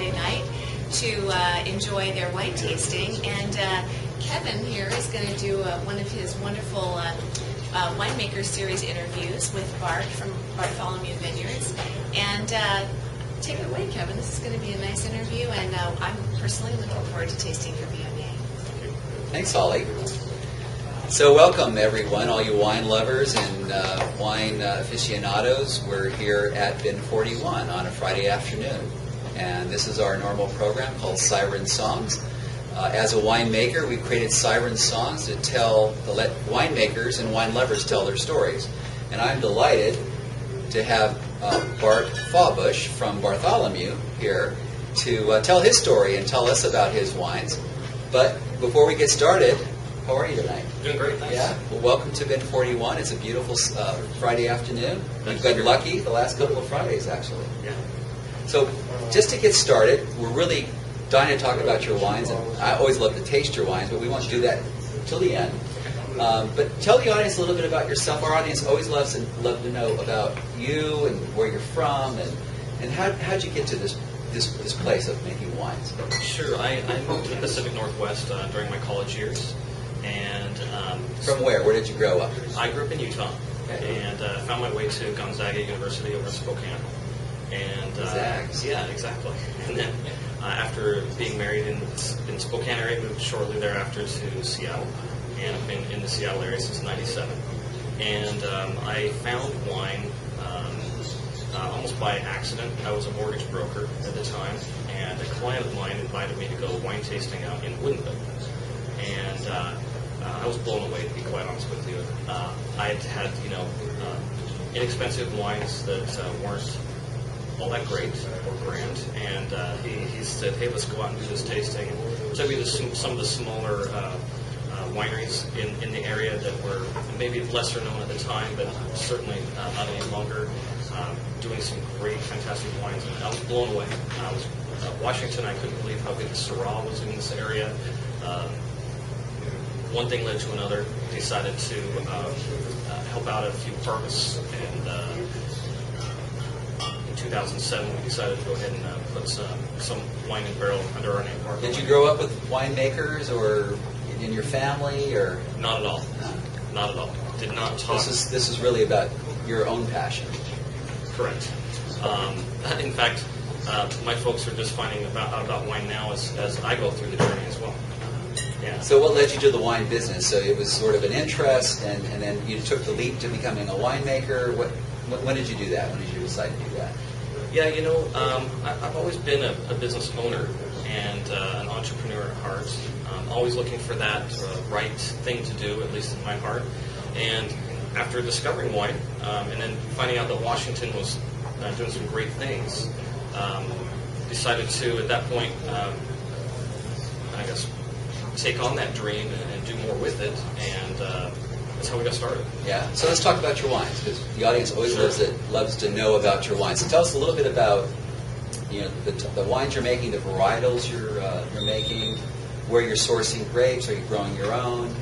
Friday night to enjoy their wine tasting. And Kevin here is going to do one of his wonderful winemaker series interviews with Bart from Bartholomew Vineyards. And take it away, Kevin. This is going to be a nice interview, and I'm personally looking forward to tasting your Viognier. Thanks, Holly. So welcome, everyone, all you wine lovers and wine aficionados. We're here at Bin 41 on a Friday afternoon, and this is our normal program called Siren Songs. As a winemaker, we've created Siren Songs to let winemakers and wine lovers tell their stories. And I'm delighted to have Bart Fawbush from Bartholomew here to tell his story and tell us about his wines. But before we get started, how are you tonight? Doing great, thanks. Yeah? Well, welcome to Bin 41. It's a beautiful Friday afternoon. We've been lucky the last couple of Fridays, actually. Yeah. So just to get started, we're really dying to talk about your wines. And I always love to taste your wines, but we want to do that till the end. But tell the audience a little bit about yourself. Our audience always loves to know about you and where you're from, and how'd you get to this place of making wines? Sure. I moved to the Pacific Northwest during my college years. And from where? Where did you grow up? I grew up in Utah, and found my way to Gonzaga University over in Spokane. And Zags. Yeah, exactly. And then after being married in Spokane area, moved shortly thereafter to Seattle, and I've been in the Seattle area since '97. And I found wine almost by accident. I was a mortgage broker at the time, and a client of mine invited me to go wine tasting out in Woodinville. And I was blown away, to be quite honest with you. I had inexpensive wines that weren't all that great or grand, and he said, "Hey, let's go out and do this tasting." And took me to some of the smaller wineries in the area that were maybe lesser known at the time, but certainly not any longer. Doing some great, fantastic wines, and I was blown away. I was Washington. I couldn't believe how good the Syrah was in this area. One thing led to another. Decided to help out at a few harvests, and in 2007 we decided to go ahead and put some wine in barrel under our name. Did you grow up with winemakers, or in your family, or not at all? No. Not at all. Did not talk. This is really about your own passion. Correct. In fact, my folks are just finding out about wine now as I go through the journey as well. Yeah. So what led you to the wine business? So it was sort of an interest, and then you took the leap to becoming a winemaker. When did you do that? When did you decide to do that? Yeah, I've always been a business owner and an entrepreneur at heart. Always looking for that right thing to do, at least in my heart. And after discovering wine, and then finding out that Washington was doing some great things, decided to, at that point, I guess, take on that dream and do more with it, and that's how we got started. Yeah. So let's talk about your wines, because the audience always loves to know about your wines. So tell us a little bit about the wines you're making, the varietals you're making, where you're sourcing grapes. Are you growing your own?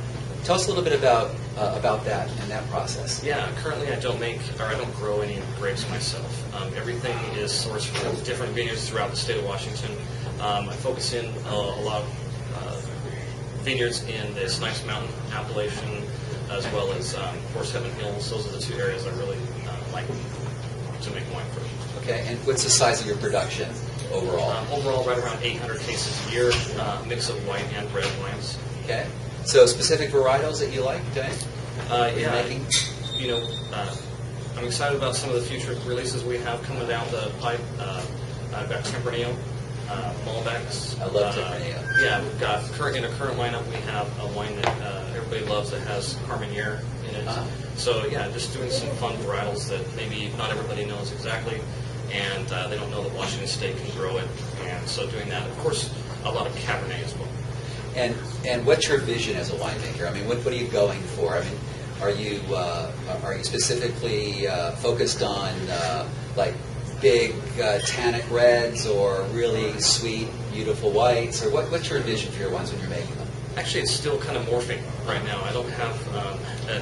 Tell us a little bit about that and that process. Yeah. Currently, I don't grow any grapes myself. Everything is sourced from different vineyards throughout the state of Washington. I focus in a lot of vineyards in the Snipes Mountain appellation, as well as Horse Heaven Hills. Those are the two areas I really like to make wine from. Okay, and what's the size of your production overall? Overall, right around 800 cases a year, mix of white and red wines. Okay, so specific varietals that you like, Dan? Yeah, making? I'm excited about some of the future releases we have coming down the pipe. I've got Tempranillo, Malbecs. I love Tempranillo. Yeah, we've got in our current lineup we have a wine that everybody loves that has Carmenere in it. So yeah, just doing some fun varietals that maybe not everybody knows exactly, and they don't know that Washington State can grow it. And so doing that, of course, a lot of Cabernet as well. And what's your vision as a winemaker? I mean, what are you going for? I mean, are you specifically focused on like big tannic reds, or really sweet, beautiful whites, or what's your vision for your wines when you're making them? Actually, it's still kind of morphing right now. I don't have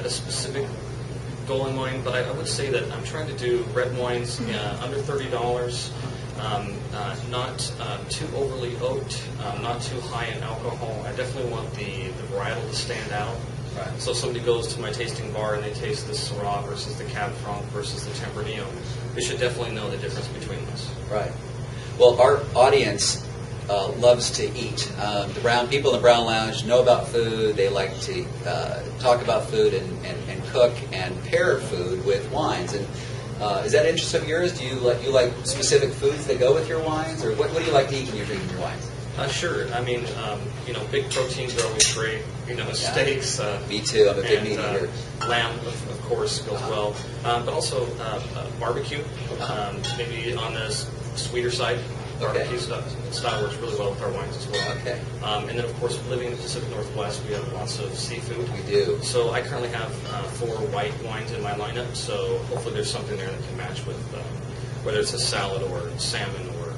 a specific goal in mind, but I would say that I'm trying to do red wines under $30, Not too overly oaked, not too high in alcohol. I definitely want the varietal to stand out. Right. So if somebody goes to my tasting bar and they taste the Syrah versus the Cab Franc versus the Tempranillo, they should definitely know the difference between those. Right. Well, our audience loves to eat. The people in the Brown Lounge know about food. They like to talk about food and cook and pair food with wines. And is that interest of yours? Do you like specific foods that go with your wines, or what do you like to eat when you're drinking your wines? Sure. I mean, big proteins are always great. Steaks. Me too. I'm a big meat and, eater. Lamb, of course, goes well. But also barbecue, maybe on the sweeter side. Barbecue style works really well with our wines as well. Okay. And then, of course, living in the Pacific Northwest, we have lots of seafood. We do. So I currently have 4 white wines in my lineup. So hopefully there's something there that can match with whether it's a salad or salmon or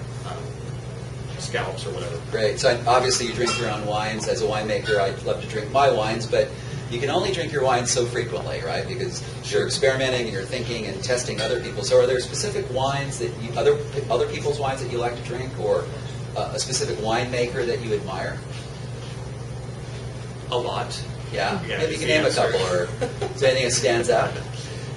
scallops or whatever. Great. So obviously you drink your own wines. As a winemaker, I love to drink my wines, but you can only drink your wines so frequently, right? Because you're experimenting and you're thinking and testing other people. So are there specific wines that other people's wines that you like to drink, or a specific winemaker that you admire? A lot. Yeah? Yeah, Maybe you can the name a answer. couple, or is there anything that stands out?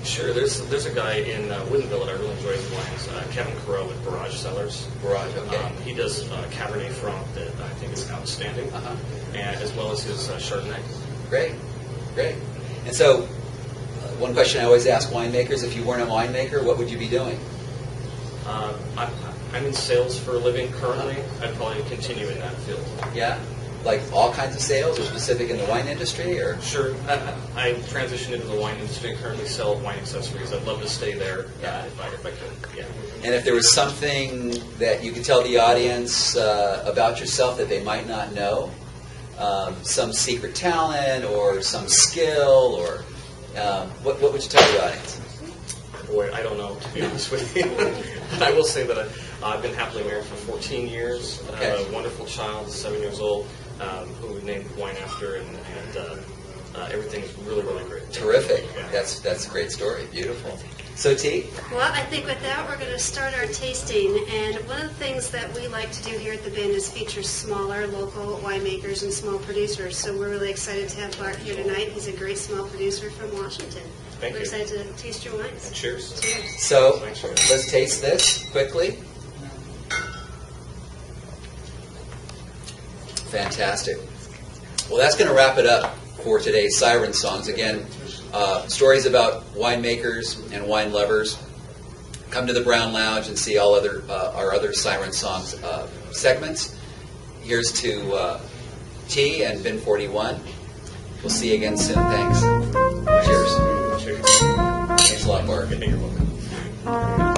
Sure. There's a guy in Woodinville that I really enjoy his wines, Kevin Carell with Barrage Cellars. Barrage, okay. He does Cabernet Franc that I think is outstanding, and as well as his Chardonnay. Great. And so, one question I always ask winemakers, if you weren't a winemaker, what would you be doing? I'm in sales for a living currently. I'd probably continue in that field. Yeah? Like all kinds of sales, or specific in the wine industry, or? Sure. I transitioned into the wine industry. I currently sell wine accessories. I'd love to stay there if I could. Yeah. And if there was something that you could tell the audience about yourself that they might not know, some secret talent or some skill, or what would you tell the audience? Boy, I don't know, to be honest with you. I will say that I've been happily married for 14 years. Okay. A wonderful child, 7 years old, who we named wine after, and everything is really, really great. Terrific. Yeah. That's a great story. Beautiful. So, T? Well, I think with that, we're going to start our tasting. And one of the things that we like to do here at the Bend is feature smaller local winemakers and small producers. So we're really excited to have Bart here tonight. He's a great small producer from Washington. Thank We're you. excited to taste your wines. Cheers. Cheers. So, Thanks. let's taste this quickly. Fantastic. Well, that's going to wrap it up for today's Siren Songs. Again, stories about winemakers and wine lovers. Come to the Brown Lounge and see all our other Siren Songs segments. Here's to T and Bin 41. We'll see you again soon. Thanks. Cheers. Cheers. Thanks a lot, Bart. You're welcome.